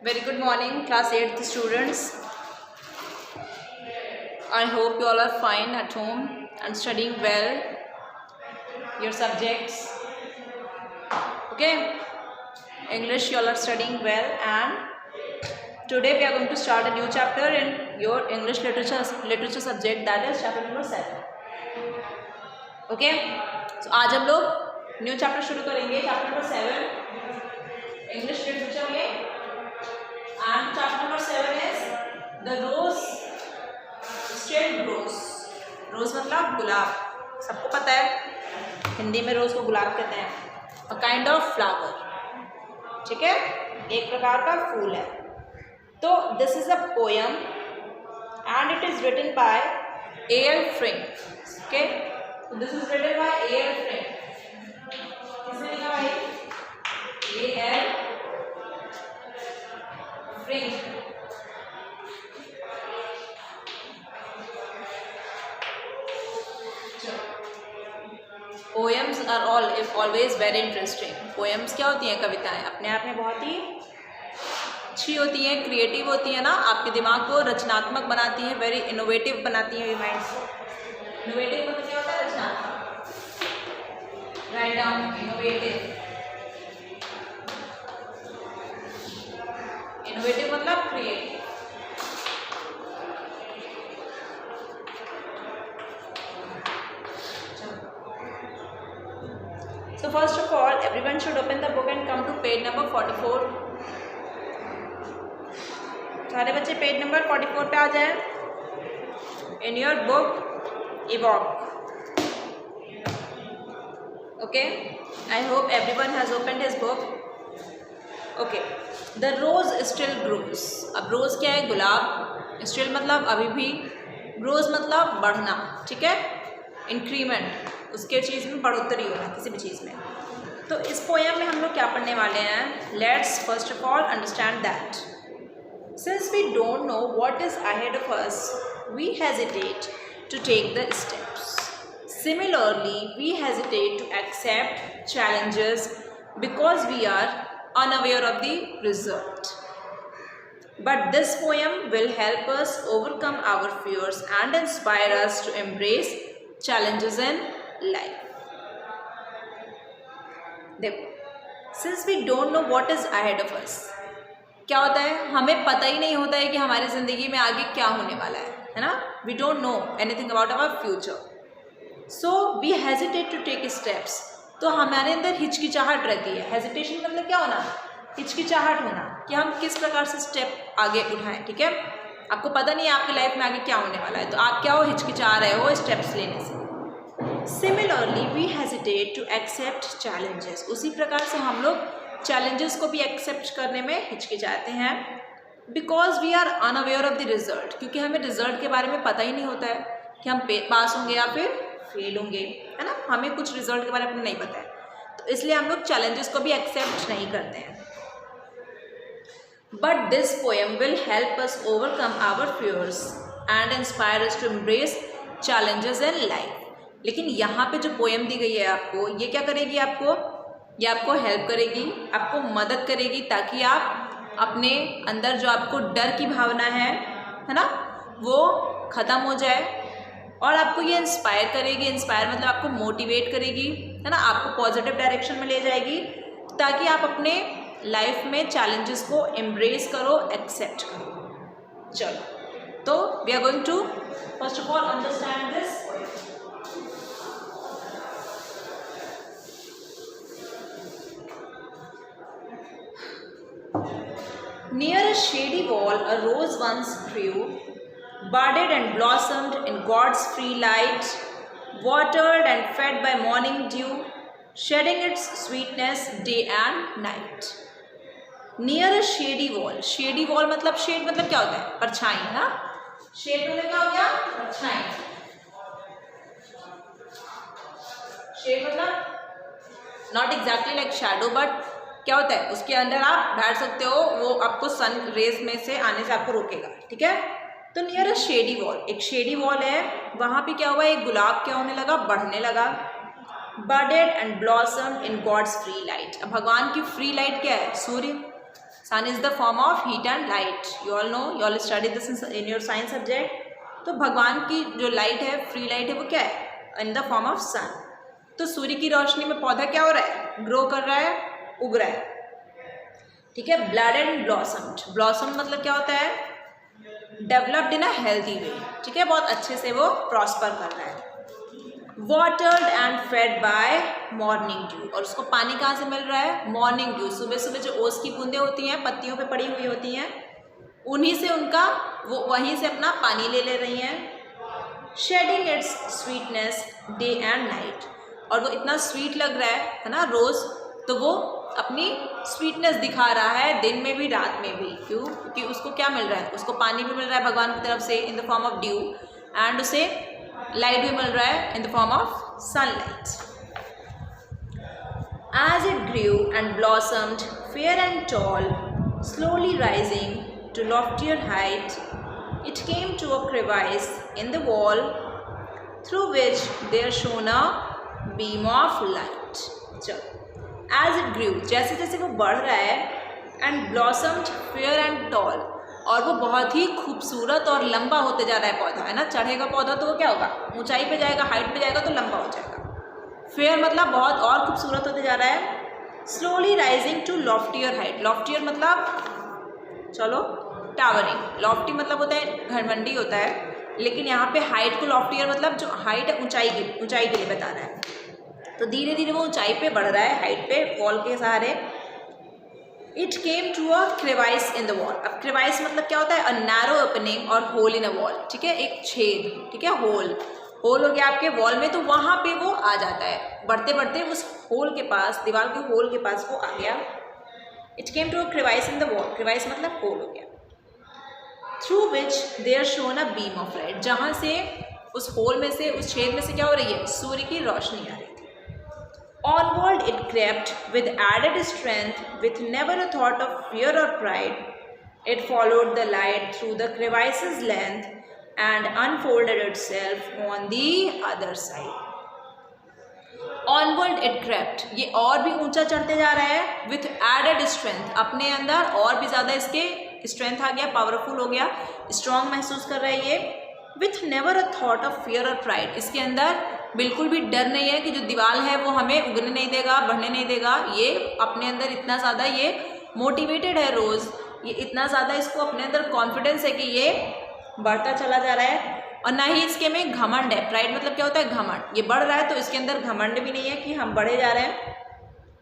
Very good morning, class 8th students. I hope you all are fine at home and studying well your subjects. Okay, English you all are studying well, and today we are going to start a new chapter in your English literature subject, that is chapter number 7. Okay, so आज हम लोग new chapter शुरू करेंगे, chapter number 7 English literature में. And chapter number 7 is the rose still grows. रोज मतलब गुलाब, सबको पता है हिंदी में रोज को गुलाब कहते हैं. A kind of flower, ठीक है, एक प्रकार का फूल है. तो this is a poem and it is written by A.L. Frink. Okay, so this is written by A.L. Frink. किसने लिखा भाई? A.L. Frink. Poems are always very interesting. Poems क्या होती हैं? कविताएं अपने आप में बहुत ही अच्छी होती हैं, क्रिएटिव होती हैं ना, आपके दिमाग को रचनात्मक बनाती हैं, वेरी इनोवेटिव बनाती हैं. इनोवेटिव मतलब क्या होता है? रचनात्मक. Write down innovative. इनोवेटिव मतलब creative. So first of all, everyone should open the book and come to page number 44. सारे बच्चे पेज नंबर 44 पे आ जाएं. In your book, evoke. Okay, I hope everyone has opened his book. Okay, the rose still grows. अब रोज क्या है? गुलाब. Still मतलब अभी भी, grows मतलब बढ़ना, ठीक है, इंक्रीमेंट, उसके चीज़ में बढ़ोतरी होना, किसी भी चीज़ में. तो इस पोएम में हम लोग क्या पढ़ने वाले हैं? Let's first of all understand that since we don't know what is ahead of us we hesitate to take the steps. Similarly we hesitate to accept challenges because we are unaware of the result. But this poem will help us overcome our fears and inspire us to embrace challenges in life. देखो, since we don't know what is ahead of us, क्या होता है? हमें पता ही नहीं होता है कि हमारी ज़िंदगी में आगे क्या होने वाला है ना? We don't know anything about our future. So we hesitate to take steps. तो हमारे अंदर हिचकिचाहट रहती है. हेजिटेशन मतलब क्या होना? हिचकिचाहट होना कि हम किस प्रकार से स्टेप आगे उठाएं. ठीक है, आपको पता नहीं है आपकी लाइफ में आगे क्या होने वाला है, तो आप क्या हो? हिचकिचा रहे हो स्टेप्स लेने से. Similarly we hesitate to accept challenges. उसी प्रकार से हम लोग चैलेंजेस को भी एक्सेप्ट करने में हिचकिचाते हैं. Because we are unaware of the result, क्योंकि हमें रिजल्ट के बारे में पता ही नहीं होता है कि हम पास होंगे या फिर फेल होंगे, है ना. हमें कुछ रिजल्ट के बारे में नहीं पता है, तो इसलिए हम लोग चैलेंजेस को भी एक्सेप्ट नहीं करते हैं. But this poem will help us overcome our fears and inspire us to embrace challenges in life. लेकिन यहाँ पे जो पोएम दी गई है आपको, ये क्या करेगी? ये आपको हेल्प करेगी, आपको मदद करेगी, ताकि आप अपने अंदर जो आपको डर की भावना है ना, वो ख़त्म हो जाए. और आपको ये इंस्पायर करेगी. इंस्पायर मतलब आपको मोटिवेट करेगी, है ना, आपको पॉजिटिव डायरेक्शन में ले जाएगी, ताकि आप अपने लाइफ में चैलेंजेस को एम्ब्रेस करो, एक्सेप्ट करो. चलो, तो we are going to first of all understand this. Near a shady wall a rose once grew, budded and blossomed in God's free light, watered and fed by morning dew, shedding its sweetness day and night. Near a shady wall. Shady wall मतलब, shade मतलब क्या होता है? परछाई ना. Shade मतलब क्या हो गया? परछाई. शेड मतलब not exactly like shadow, but क्या होता है? उसके अंदर आप बैठ सकते हो, वो आपको सन रेज में से आने से आपको रोकेगा. ठीक है, तो नियर अ शेडी वॉल, एक शेडी वॉल है, वहाँ पे क्या हुआ? एक गुलाब क्या होने लगा? बढ़ने लगा. budded and blossomed in God's free light. अब भगवान की फ्री लाइट क्या है? सूर्य. Sun is the form of heat and light, you all know, you all study this in your science subject. तो भगवान की जो लाइट है, फ्री लाइट है, वो क्या है, इन द फॉर्म ऑफ सन। तो सूर्य की रोशनी में पौधा क्या हो रहा है, ग्रो कर रहा है, उग रहा है, ठीक है। ब्लड एंड ब्लॉसम्ड, ब्लॉसम मतलब क्या होता है, डेवलप्ड इन अ हेल्थी वे, ठीक है, बहुत अच्छे से वो प्रॉस्पर कर रहा है। Watered and fed by morning due, और उसको पानी कहाँ से मिल रहा है, मॉर्निंग ड्यू, सुबह सुबह जो ओस की बूंदें होती हैं, पत्तियों पे पड़ी हुई होती हैं, उन्हीं से उनका वो वहीं से अपना पानी ले रही हैं। Shedding its sweetness day and night, और वो इतना स्वीट लग रहा है ना रोज़, तो वो अपनी स्वीटनेस दिखा रहा है दिन में भी रात में भी। क्यों, क्योंकि उसको क्या मिल रहा है, उसको पानी भी मिल रहा है भगवान की तरफ से in the form of dew, and उसे लाइट भी मिल रहा है in the form of sunlight. As it grew and blossomed fair and tall, slowly rising to loftier height, it came to a crevice in the wall through which there shone a beam of light. As it grew, जैसे जैसे वो बढ़ रहा है, and blossomed fair and tall, और वो बहुत ही खूबसूरत और लंबा होते जा रहा है पौधा, है ना, चढ़ेगा पौधा तो वो क्या होगा, ऊंचाई पे जाएगा, हाइट पे जाएगा तो लंबा हो जाएगा। फेयर मतलब बहुत और खूबसूरत होते जा रहा है। Slowly rising to loftier height, loftier मतलब चलो टावरिंग, लॉफ्टी मतलब होता है घमंडी होता है, लेकिन यहाँ पे हाइट को लॉफ्टियर मतलब जो हाइट है ऊंचाई के लिए बता रहा है। तो धीरे धीरे वो ऊंचाई पे बढ़ रहा है, हाइट पे, वॉल के सहारे। It came to a crevice in the wall, अब क्रेवाइस मतलब क्या होता है, अ नैरो ओपनिंग और होल इन अ वॉल, ठीक है, एक छेद, ठीक है, होल हो गया आपके वॉल में, तो वहाँ पे वो आ जाता है, बढ़ते बढ़ते उस होल के पास, दीवार के होल के पास वो आ गया। It came to a crevice in the wall, crevice मतलब होल हो गया। Through which there shone a beam of light, जहाँ से उस होल में से, उस छेद में से क्या हो रही है, सूर्य की रोशनी आ रही थी। Onward it crept with added strength, with never a thought of fear or pride. It followed the light through the crevice's length and unfolded itself on the other side. Onward it crept, ये और भी ऊंचा चढ़ते जा रहा है, with added strength, अपने अंदर और भी ज़्यादा इसके स्ट्रेंथ आ गया, पावरफुल हो गया, स्ट्रॉन्ग महसूस कर रहा है ये। With never a thought of fear और प्राइड, इसके अंदर बिल्कुल भी डर नहीं है कि जो दीवार है वो हमें उगने नहीं देगा, बढ़ने नहीं देगा। ये अपने अंदर इतना ज़्यादा ये मोटिवेटेड है रोज़, ये इतना ज़्यादा इसको अपने अंदर कॉन्फिडेंस है कि ये बढ़ता चला जा रहा है, और ना ही इसके में घमंड है। प्राइड मतलब क्या होता है, घमंड, ये बढ़ रहा है तो इसके अंदर घमंड भी नहीं है कि हम बढ़े जा रहे हैं।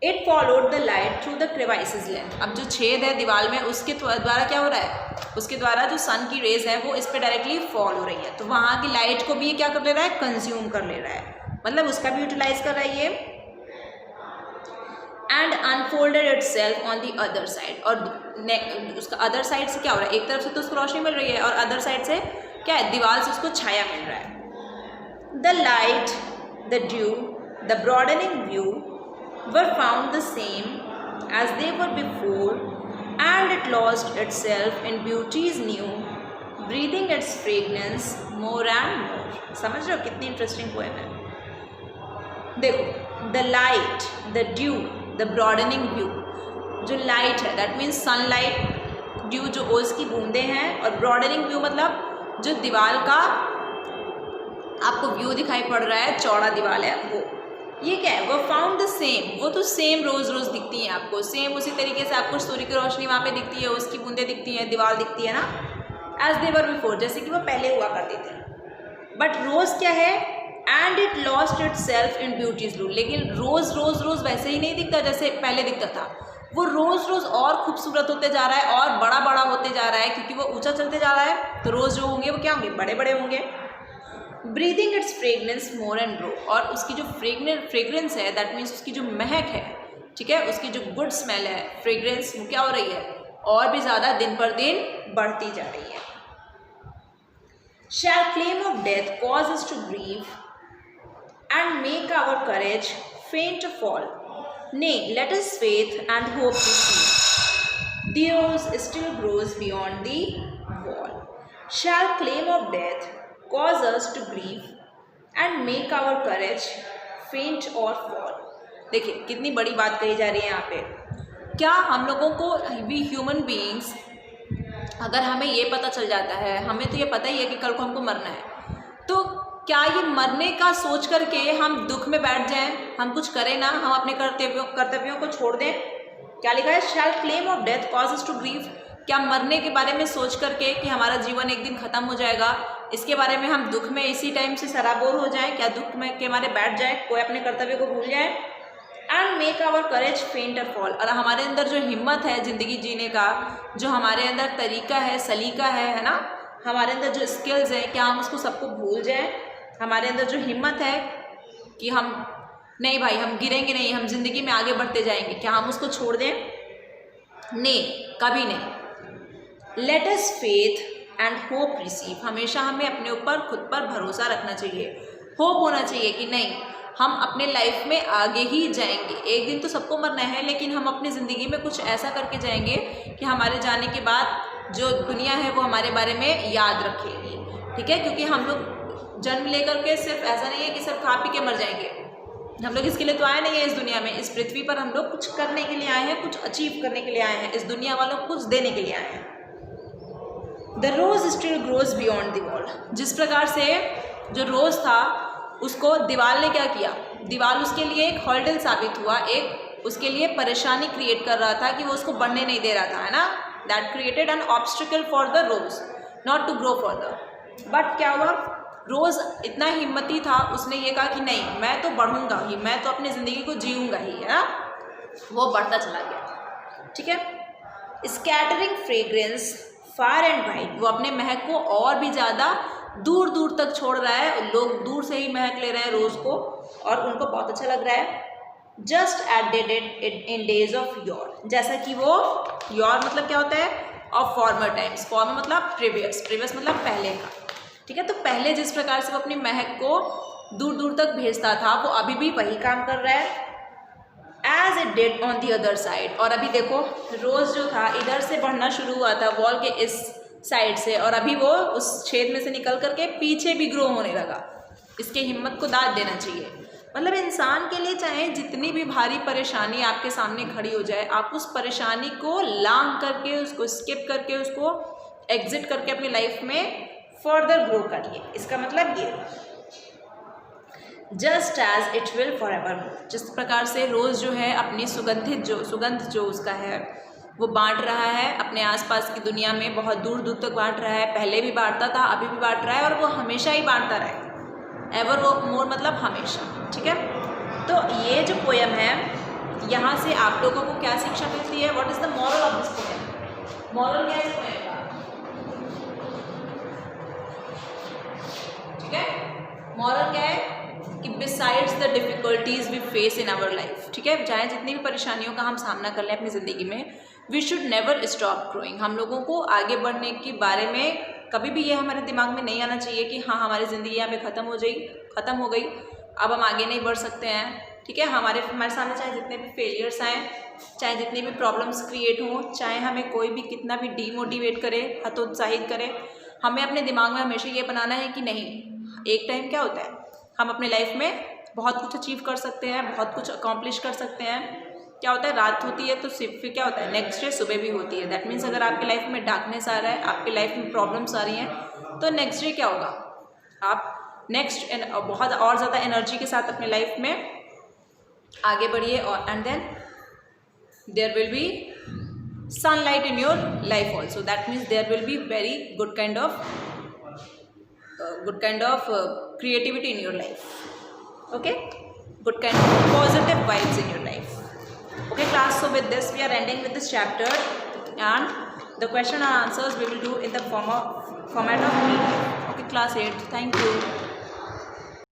It followed the light through the crevice's length, अब जो छेद है दीवार में उसके द्वारा क्या हो रहा है, उसके द्वारा जो सन की रेज है वो इस पर डायरेक्टली फॉल हो रही है, तो वहाँ की लाइट को भी ये क्या कर ले रहा है, कंज्यूम कर ले रहा है, मतलब उसका भी यूटिलाइज कर रहा है ये। And unfolded itself on the other side, और उसका अदर साइड से क्या हो रहा है, एक तरफ से तो उसको रोशनी मिल रही है और अदर साइड से क्या है, दीवार से उसको छाया मिल रहा है। The light, the due, the broadening view were found the same as they were before, and it lost itself in beauty's new, breathing its fragrance more and more. समझ रहे हो कितनी इंटरेस्टिंग पोएम है। देखो, the light, the dew, the broadening view, जो light है that means sunlight, due जो ओस की बूंदें हैं, और ब्रॉडनिंग व्यू मतलब जो दीवार का आपको व्यू दिखाई पड़ रहा है, चौड़ा दीवार है वो, ये क्या है, वो फाउंड द सेम, वो तो सेम रोज़ रोज़ दिखती हैं आपको, सेम उसी तरीके से आपको सूर्य की रोशनी वहाँ पे दिखती है, उसकी बूंदें दिखती हैं, दीवार दिखती है ना, एज दे वर बिफोर, जैसे कि वो पहले हुआ करते थे। बट रोज़ क्या है, and it lost itself in beauty's blue, लेकिन रोज़ वैसे ही नहीं दिखता जैसे पहले दिखता था, वो रोज़ और खूबसूरत होते जा रहा है और बड़ा बड़ा होते जा रहा है, क्योंकि वो ऊँचा चलते जा रहा है, तो रोज़ जो होंगे वो क्या होंगे, बड़े बड़े होंगे। Breathing its fragrance more and more, और उसकी जो फ्रेगरेंस है दैट मीन्स उसकी जो महक है, ठीक है, उसकी जो गुड स्मेल है, फ्रेगरेंस, वो क्या हो रही है, और भी ज़्यादा दिन पर दिन बढ़ती जा रही है। Shall claim of death cause us to grieve and make our courage faint to fall, nay let us faith and hope to see, the rose still grows beyond the wall. Shall claim of death cause us to grieve and make our courage faint or fall. देखिए कितनी बड़ी बात कही जा रही है यहाँ पे, क्या हम लोगों को, वी ह्यूमन बीइंग्स, अगर हमें ये पता चल जाता है, हमें तो ये पता ही है कि कल को हमको मरना है, तो क्या ये मरने का सोच करके हम दुख में बैठ जाएं, हम कुछ करें ना, हम अपने कर्तव्यों को छोड़ दें? क्या लिखा है, shall claim of death causes to grieve. क्या मरने के बारे में सोच करके कि हमारा जीवन एक दिन ख़त्म हो जाएगा, इसके बारे में हम दुख में इसी टाइम से सराबोर हो जाएं? क्या दुख में के मारे बैठ जाए, कोई अपने कर्तव्य को भूल जाए? एंड मेक आवर करेज फेंट और फॉल। और हमारे अंदर जो हिम्मत है ज़िंदगी जीने का, जो हमारे अंदर तरीका है, सलीका है ना, हमारे अंदर जो स्किल्स हैं, क्या हम उसको सबको भूल जाएं? हमारे अंदर जो हिम्मत है कि हम नहीं भाई, हम गिरेंगे नहीं, हम जिंदगी में आगे बढ़ते जाएंगे, क्या हम उसको छोड़ दें? नहीं, कभी नहीं। Let us faith and hope receive. हमेशा हमें अपने ऊपर खुद पर भरोसा रखना चाहिए, होप होना चाहिए कि नहीं, हम अपने लाइफ में आगे ही जाएंगे। एक दिन तो सबको मरना है, लेकिन हम अपनी ज़िंदगी में कुछ ऐसा करके जाएंगे कि हमारे जाने के बाद जो दुनिया है वो हमारे बारे में याद रखेगी, ठीक है? क्योंकि हम लोग जन्म लेकर के सिर्फ ऐसा नहीं है कि सिर्फ खा पी के मर जाएंगे। हम लोग इसके लिए तो आए नहीं है इस दुनिया में, इस पृथ्वी पर हम लोग कुछ करने के लिए आए हैं, कुछ अचीव करने के लिए आए हैं, इस दुनिया वालों को कुछ देने के लिए आए हैं। The rose still grows beyond the wall. जिस प्रकार से जो रोज़ था उसको दीवार ने क्या किया, दीवार उसके लिए एक हर्डल साबित हुआ, एक उसके लिए परेशानी क्रिएट कर रहा था कि वो उसको बढ़ने नहीं दे रहा था, है ना। That created an obstacle for the rose not to grow further. But क्या हुआ, रोज़ इतना हिम्मती था, उसने ये कहा कि नहीं, मैं तो बढ़ूंगा ही, मैं तो अपनी ज़िंदगी को जीऊँगा ही, है ना। वो बढ़ता चला गया, ठीक है। Scattering fragrance far and wide, वो अपने महक को और भी ज़्यादा दूर दूर तक छोड़ रहा है, लोग दूर से ही महक ले रहे हैं रोज़ को और उनको बहुत अच्छा लग रहा है। Just at they did in days of yore, जैसा कि वो, योर मतलब क्या होता है, ऑफ फॉर्मर टाइम्स, फॉर्मर मतलब प्रीवियस, प्रीवियस मतलब पहले का, ठीक है। तो पहले जिस प्रकार से वो अपनी महक को दूर दूर तक भेजता था, वो अभी भी वही काम कर रहा है, as it did on the other side. और अभी देखो, रोज़ जो था इधर से बढ़ना शुरू हुआ था वॉल के इस साइड से, और अभी वो उस छेद में से निकल करके पीछे भी ग्रो होने लगा। इसके हिम्मत को दाद देना चाहिए। मतलब इंसान के लिए चाहे जितनी भी भारी परेशानी आपके सामने खड़ी हो जाए, आप उस परेशानी को लांघ करके, उसको स्किप करके, उसको एग्जिट करके अपनी लाइफ में फर्दर ग्रो करिए। इसका मतलब ये, just as it will forevermore. जिस प्रकार से रोज़ जो है अपनी सुगंध जो उसका है वो बांट रहा है अपने आसपास की दुनिया में, बहुत दूर दूर तक बांट रहा है, पहले भी बांटता था, अभी भी बांट रहा है, और वो हमेशा ही बांटता रहेगा। एवर वो मोर मतलब हमेशा, ठीक है। तो ये जो पोएम है, यहाँ से आप लोगों को क्या शिक्षा मिलती है, what is the moral of this poem? Moral क्या है इस पोएम का, ठीक है। मॉरल क्या है कि besides the difficulties we face in our life, ठीक है, चाहे जितनी भी परेशानियों का हम सामना कर लें अपनी ज़िंदगी में, we should never stop growing. हम लोगों को आगे बढ़ने के बारे में कभी भी ये हमारे दिमाग में नहीं आना चाहिए कि हाँ, हमारी ज़िंदगी यहाँ पे ख़त्म हो गई, अब हम आगे नहीं बढ़ सकते हैं, ठीक है। हमारे सामने चाहे जितने भी फेलियर्स आएँ, चाहे जितनी भी प्रॉब्लम्स क्रिएट हों, चाहे हमें कोई भी कितना भी डीमोटिवेट करे, हतोत्साहित करे, हमें अपने दिमाग में हमेशा ये बनाना है कि नहीं, एक टाइम क्या होता है, हम अपने लाइफ में बहुत कुछ अचीव कर सकते हैं, बहुत कुछ अकॉम्प्लिश कर सकते हैं। क्या होता है, रात होती है तो फिर क्या होता है, नेक्स्ट डे सुबह भी होती है। दैट मीन्स अगर आपकी लाइफ में डार्कनेस आ रहा है, आपकी लाइफ में प्रॉब्लम्स आ रही हैं, तो नेक्स्ट डे क्या होगा, आप नेक्स्ट बहुत और ज़्यादा एनर्जी के साथ अपने लाइफ में आगे बढ़िए, और and then there will be sunlight in your life also. That means there will be very good kind of creativity in your life, okay, good kind of positive vibes in your life, okay class. So with this we are ending with this chapter, and the question and answers we will do in the format of PDF, okay class 8. Thank you.